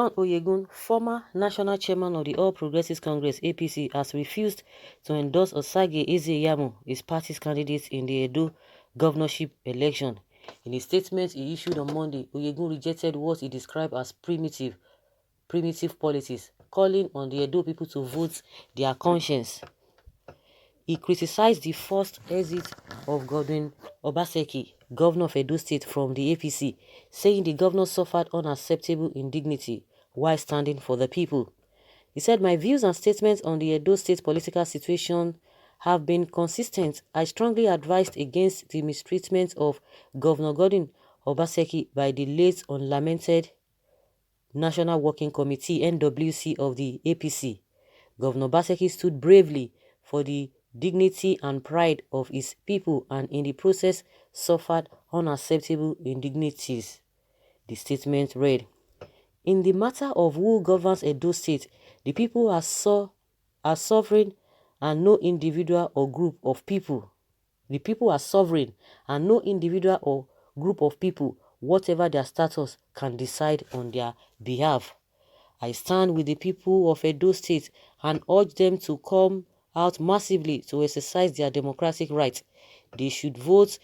John Oyegun, former national chairman of the All Progressives Congress (APC), has refused to endorse Osagie Iyamu, his party's candidate in the Edo governorship election. In a statement he issued on Monday, Oyegun rejected what he described as primitive politics, calling on the Edo people to vote their conscience. He criticized the forced exit of Godwin Obaseki, governor of Edo State, from the APC, saying the governor suffered unacceptable indignity while standing for the people. He said, "My views and statements on the Edo State political situation have been consistent. I strongly advised against the mistreatment of Governor Godwin Obaseki by the late unlamented National Working Committee (NWC) of the APC. Governor Obaseki stood bravely for the dignity and pride of his people and in the process suffered unacceptable indignities." The statement read, "In the matter of who governs Edo State, the people are sovereign and no individual or group of people. The people are sovereign and no individual or group of people, whatever their status, can decide on their behalf. I stand with the people of Edo State and urge them to come out massively to exercise their democratic rights. They should vote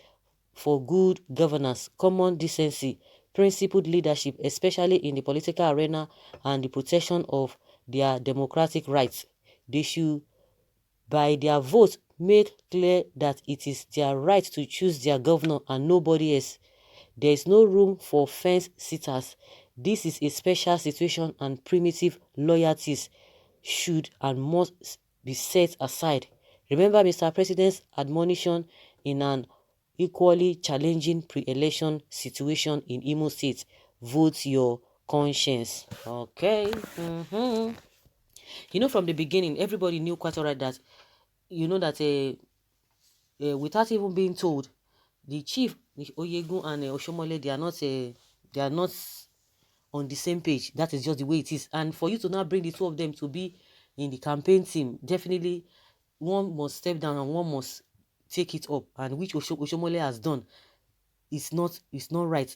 for good governance, common decency, principled leadership, especially in the political arena, and the protection of their democratic rights. They should, by their vote, make clear that it is their right to choose their governor and nobody else. There is no room for fence-sitters. This is a special situation and primitive loyalties should and must be set aside. Remember Mr. President's admonition in an equally challenging pre-election situation in Imo State. Vote your conscience." Okay. From the beginning, everybody knew quite alright that, that without even being told, the chief, Oyegun and Oshomole, they are not on the same page. That is just the way it is. And for you to now bring the two of them to be in the campaign team, definitely one must step down and one must take it up. And which Oshomole has done is not right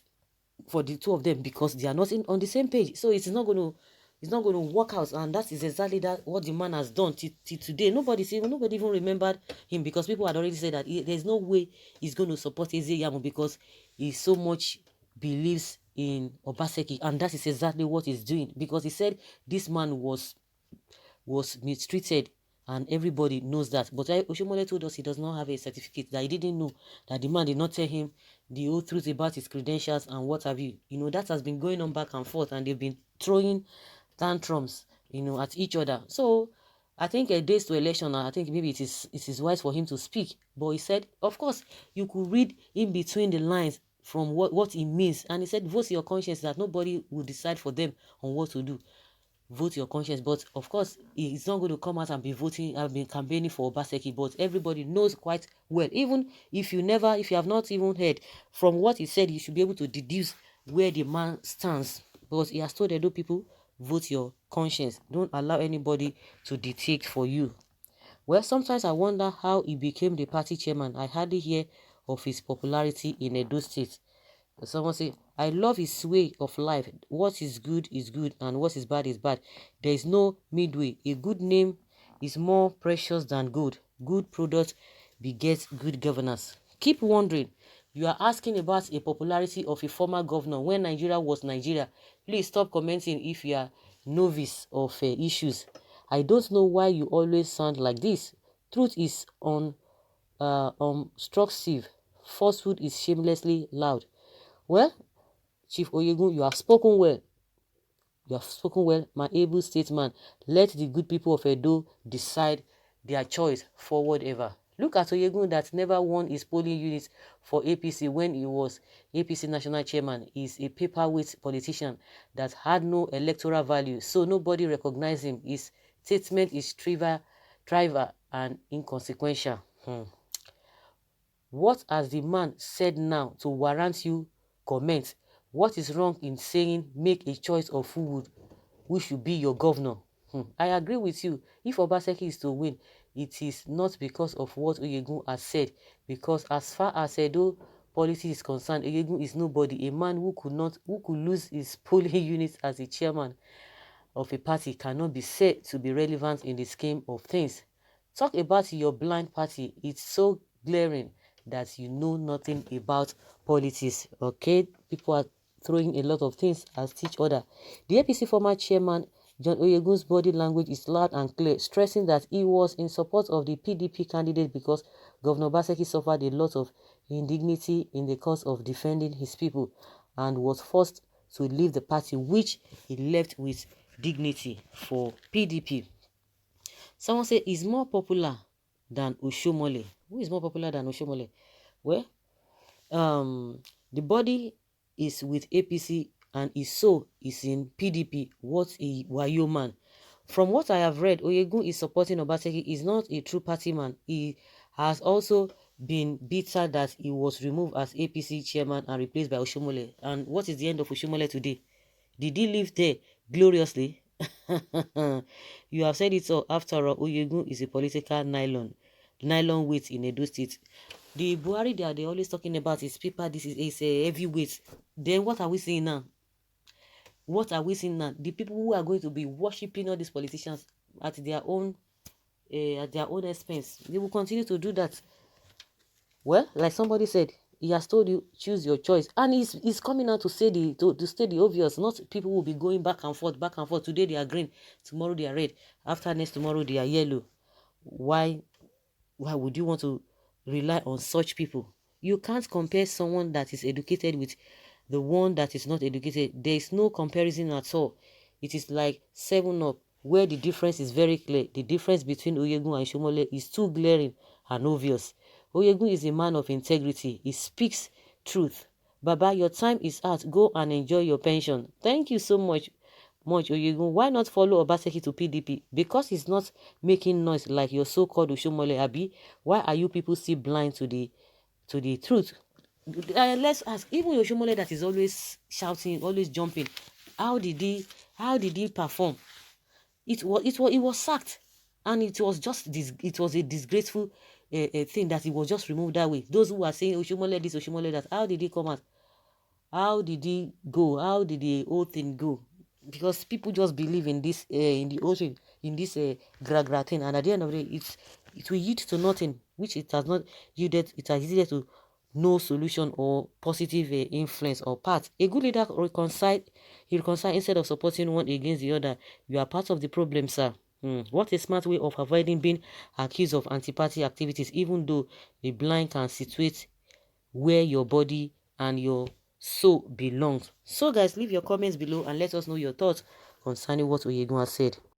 for the two of them, because they are not on the same page. So it's not going to work out, and that is exactly what the man has done till today. Nobody even remembered him, because people had already said that there's no way he's going to support Iyamu because he so much believes in Obaseki, and that is exactly what he's doing, because he said this man was mistreated, and everybody knows that. But Oshomole told us he does not have a certificate, that he didn't know, that the man did not tell him the whole truth about his credentials and what have you. That has been going on back and forth, and they've been throwing tantrums, at each other. So I think a days to election, I think maybe it is wise for him to speak. But he said, of course, you could read in between the lines from what he means. And he said, vote your conscience, that nobody will decide for them on what to do. Vote your conscience. But of course, he's not going to come out and be voting. I've been campaigning for Obaseki, but everybody knows quite well. Even if you have not even heard from what he said, you should be able to deduce where the man stands. Because he has told the people, vote your conscience. Don't allow anybody to dictate for you. Well, sometimes I wonder how he became the party chairman. I hardly hear of his popularity in Edo State. Someone say, I love his way of life. What is good, and what is bad, is bad. There is no midway. A good name is more precious than gold. Good product begets good governance. Keep wondering. You are asking about a popularity of a former governor when Nigeria was Nigeria. Please stop commenting if you are novice of issues. I don't know why you always sound like this. Truth is unobstructive. Falsehood is shamelessly loud. Well, Chief Oyegun, you have spoken well. You have spoken well, my able statesman. Let the good people of Edo decide their choice forward ever. Look at Oyegun that never won his polling unit for APC when he was APC national chairman. He's a paperweight politician that had no electoral value, so nobody recognized him. His statement is trivial and inconsequential. What has the man said now to warrant you comment? What is wrong in saying make a choice of who should be your governor? I agree with you. If Obaseki is to win, it is not because of what Oyegun has said, because as far as Edo policy is concerned, Oyegun is nobody. A man who could lose his polling unit as a chairman of a party cannot be said to be relevant in the scheme of things. Talk about your blind party. It's so glaring that you know nothing about politics. Okay, people are throwing a lot of things at each other. The APC former chairman John Oyegun's body language is loud and clear, stressing that he was in support of the PDP candidate because Governor Obaseki suffered a lot of indignity in the course of defending his people and was forced to leave the party, which he left with dignity for PDP. Someone say he's more popular than Oshomole. Who is more popular than Oshomole? Well, the body is with APC and his soul is in PDP. What a wayo man. From what I have read, Oyegun is supporting Obaseki. Is not a true party man. He has also been bitter that he was removed as APC chairman and replaced by Oshomole. And what is the end of Oshomole today? Did he live there gloriously? You have said it all. After all, Oyegun is a political nylon weight in Edo State. The Buhari that they're always talking about is paper. This is a heavyweight. Then what are we seeing now? What are we seeing now? The people who are going to be worshipping all these politicians at their own expense. They will continue to do that. Well, like somebody said, he has told you, choose your choice. And he's coming out to say to state the obvious. Not people will be going back and forth, back and forth. Today they are green, tomorrow they are red. After next tomorrow they are yellow. Why would you want to rely on such people? You can't compare someone that is educated with the one that is not educated. There is no comparison at all. It is like 7-Up, where the difference is very clear. The difference between Oyegun and Shomole is too glaring and obvious. Oyegun is a man of integrity. He speaks truth. Baba, your time is out. Go and enjoy your pension. Thank you so much, Oyegun. Why not follow Obaseki to PDP? Because he's not making noise like your so-called Oshomole Abi. Why are you people still blind to the truth? Let's ask, even Oshomole that is always shouting, always jumping, how did he perform? It was sacked, and it was a disgraceful thing that he was just removed that way. Those who are saying Oshomole this, Oshomole that, how did he come out? How did he go? How did the whole thing go? Because people just believe in this, in the ocean, in this gra thing, and at the end of the day, it will lead to nothing, which it has not yielded. It has yielded to no solution or positive influence or part. A good leader reconcile instead of supporting one against the other. You are part of the problem, sir. What a smart way of avoiding being accused of anti-party activities, even though the blind can situate where your body and your soul belongs. So guys, leave your comments below and let us know your thoughts concerning what Oyegun has said.